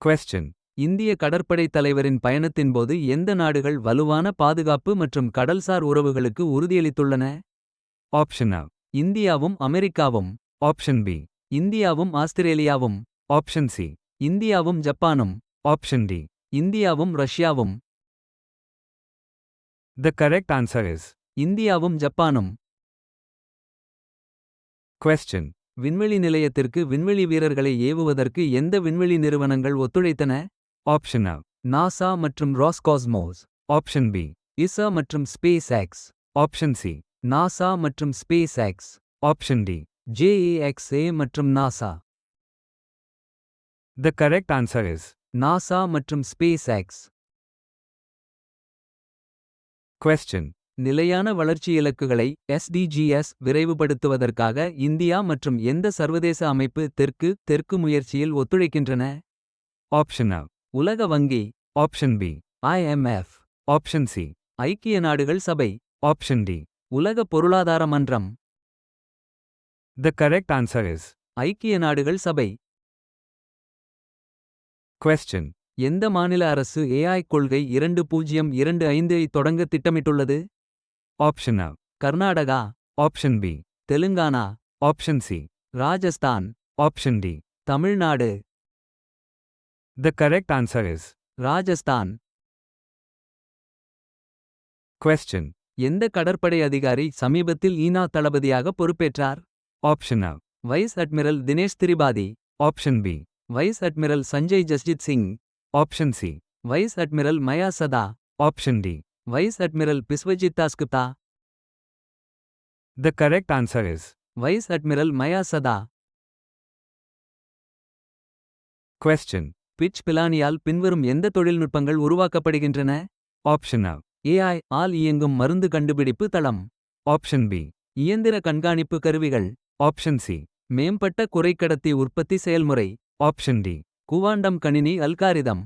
Question. இந்திய கடற்படைத் தலைவரின் பயணத்தின்போது எந்த நாடுகள் வலுவான பாதுகாப்பு மற்றும் கடல்சார் உறவுகளுக்கு உறுதியளித்துள்ளன? Option A. இந்தியாவும் அமெரிக்காவும். Option B. இந்தியாவும் ஆஸ்திரேலியாவும். Option C. இந்தியாவும் ஜப்பானும். Option D. இந்தியாவும் ரஷ்யாவும். The correct answer is. இந்தியாவும் ஜப்பானும். Question. விண்வெளி நிலையத்திற்கு விண்வெளி வீரர்களை ஏவுவதற்கு எந்த விண்வெளி நிறுவனங்கள் ஒத்துழைத்தன? Option A. நாசா மற்றும் ராஸ்காஸ்மோஸ். Option B. இசா மற்றும் space X. Option C. NASA மற்றும் space X. Option D. JAXA மற்றும் NASA. The correct answer is. NASA மற்றும் ஸ்பேஸ் எக்ஸ். Question. நிலையான வளர்ச்சி இலக்குகளை SDGs விரைவுபடுத்துவதற்காக இந்தியா மற்றும் எந்த சர்வதேச அமைப்பு தெற்கு முயற்சியில் ஒத்துழைக்கின்றன? Option A. உலக வங்கி. Option B. IMF. Option C. ஐக்கிய நாடுகள் சபை. Option D. உலக பொருளாதார மன்றம். The correct answer is. ஐக்கிய நாடுகள் சபை. Question. எந்த மாநில அரசு AI கொள்கை 2025 ஐ தொடங்க திட்டமிட்டுள்ளது? Option A. Karnataka. Option B. Telangana. Option C. Rajasthan. Option D. Tamil Nadu. The correct answer is. Rajasthan. Question. எந்த கடற்படை அதிகாரி சமீபத்தில் ஈனா தளபதியாக பொறுப்பேற்றார்? Option A. Vice admiral Dinesh Tripathi. Option B. Vice admiral Sanjay Jasjit Singh. Option C. Vice admiral Maya Sada. Option D. Vice admiral Biswajit Dasgupta. The correct answer is. Vice admiral Maya Sada. Question. Pitch பிலானியால் பின்வரும் எந்த தொழில்நுட்பங்கள் உருவாக்கப்படுகின்றன? Option A. AI ஆல் இயங்கும் மருந்து கண்டுபிடிப்பு தளம். Option B. இயந்திர கண்காணிப்பு கருவிகள். Option C. மேம்பட்ட குறைக்கடத்தி உற்பத்தி செயல்முறை. Option D. குவாண்டம் கணினி algorithm.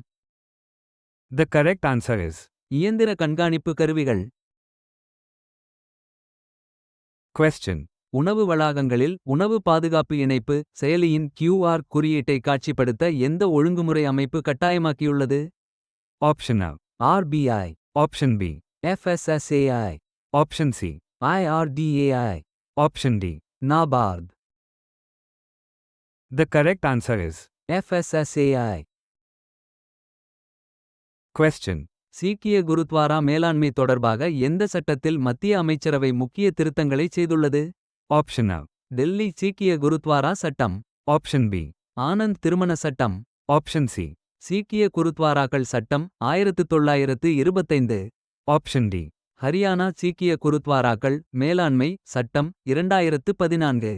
The correct answer is. இயந்திர கண்காணிப்பு கருவிகள். Question. உணவு வளாகங்களில் உணவு பாதுகாப்பு இணைப்பு செயலியின் QR குறியீட்டை காட்சிப்படுத்த எந்த ஒழுங்குமுறை அமைப்பு கட்டாயமாக்கியுள்ளது? Option A. RBI. Option B. FSSAI. Option C. IRDAI. Option D. NABARD. The correct answer is. FSSAI. Question. சீக்கிய குருத்வாரா மேலாண்மை தொடர்பாக எந்த சட்டத்தில் மத்திய அமைச்சரவை முக்கிய திருத்தங்களை செய்துள்ளது? Option A. டெல்லி சீக்கிய குருத்வாரா சட்டம். Option B. ஆனந்த் திருமண சட்டம். Option C. சீக்கிய குருத்வாராக்கள் சட்டம் 1925. Option D. ஹரியானா சீக்கிய குருத்வாராக்கள் மேலாண்மை சட்டம் 2014.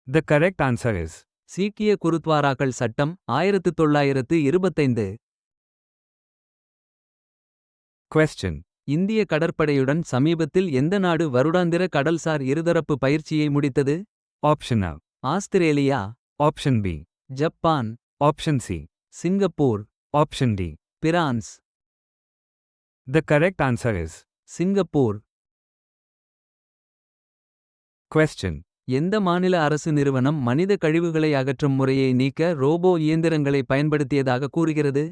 The correct answer is. சீக்கிய குருத்வாராக்கள் சட்டம் 1925. Question. இந்திய கடற்படையுடன் சமீபத்தில் எந்த நாடு வருடாந்திர கடல்சார் இருதரப்பு பயிற்சியை முடித்தது? Option A. Australia. Option B. Japan. Option C. Singapore. Option D. France. The correct answer is. Singapore. Question. எந்த மாநில அரசு நிறுவனம் மனித கழிவுகளை அகற்றும் முறையை நீக்க ரோபோ இயந்திரங்களை பயன்படுத்தியதாக கூறுகிறது?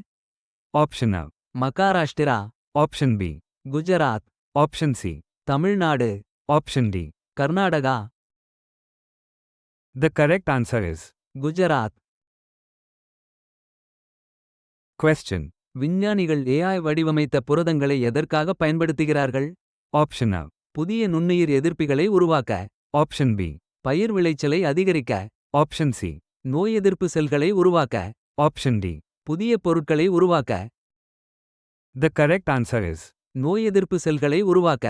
Option A. Maharashtra. Option B. Gujarat. Option C. Tamil Nadu. Option D. Karnataka. The correct answer is. Gujarat. Question. விஞ்ஞானிகள் AI வடிவமைத்த புரதங்களை எதற்காக பயன்படுத்துகிறார்கள்? Option A. புதிய நுண்ணுயிர் எதிர்ப்பிகளை உருவாக்க. Option B. பயிர் விளைச்சலை அதிகரிக்க. Option C. நோய் எதிர்ப்பு செல்களை உருவாக்க. Option D. புதிய பொருட்களை உருவாக்க. The correct answer is. நோய் எதிர்ப்பு செல்களை உருவாக்க.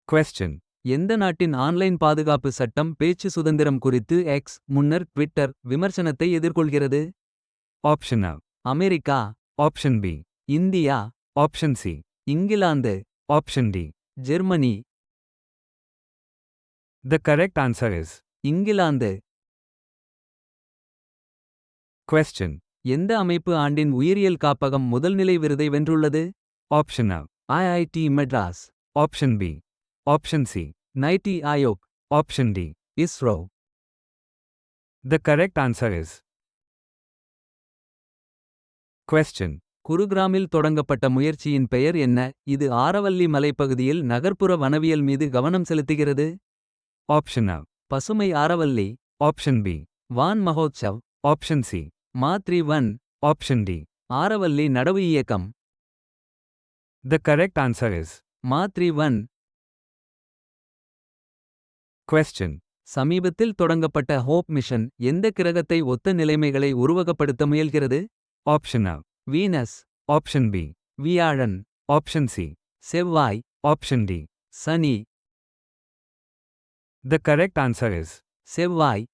Question. எந்த நாட்டின் ஆன்லைன் பாதுகாப்பு சட்டம் பேச்சு சுதந்திரம் குறித்து X முன்னர் ட்விட்டர் விமர்சனத்தை எதிர்கொள்கிறது? Option A. America. Option B. India. Option C. England. Option D. Germany. The correct answer is. England. Question. எந்த அமைப்பு ஆண்டின் உயிரியல் காப்பகம் முதல்நிலை விருதை வென்றுள்ளது? Option A. IIT Madras. Option B. Option C. NITI Aayog. Option D. ISRO. The correct answer is. Question. குருகிராமில் தொடங்கப்பட்ட முயற்சியின் பெயர் என்ன? இது ஆரவல்லி மலைப்பகுதியில் நகர்ப்புற வனவியல் மீது கவனம் செலுத்துகிறது. Option A. பசுமை ஆரவல்லி. Option B. வான் மகோத்சவ். Option C. மாத்ரி வன். Option D. ஆரவல்லி நடவு இயக்கம். The correct answer is. மாத்ரி வன். Question. சமீபத்தில் தொடங்கப்பட்ட ஹோப் மிஷன் எந்த கிரகத்தை ஒத்த நிலைமைகளை உருவகப்படுத்த முயல்கிறது? Option A. Venus. Option B. வியாழன். Option C. செவ்வாய். Option D. Shani. The correct answer is. செவ்வாய்.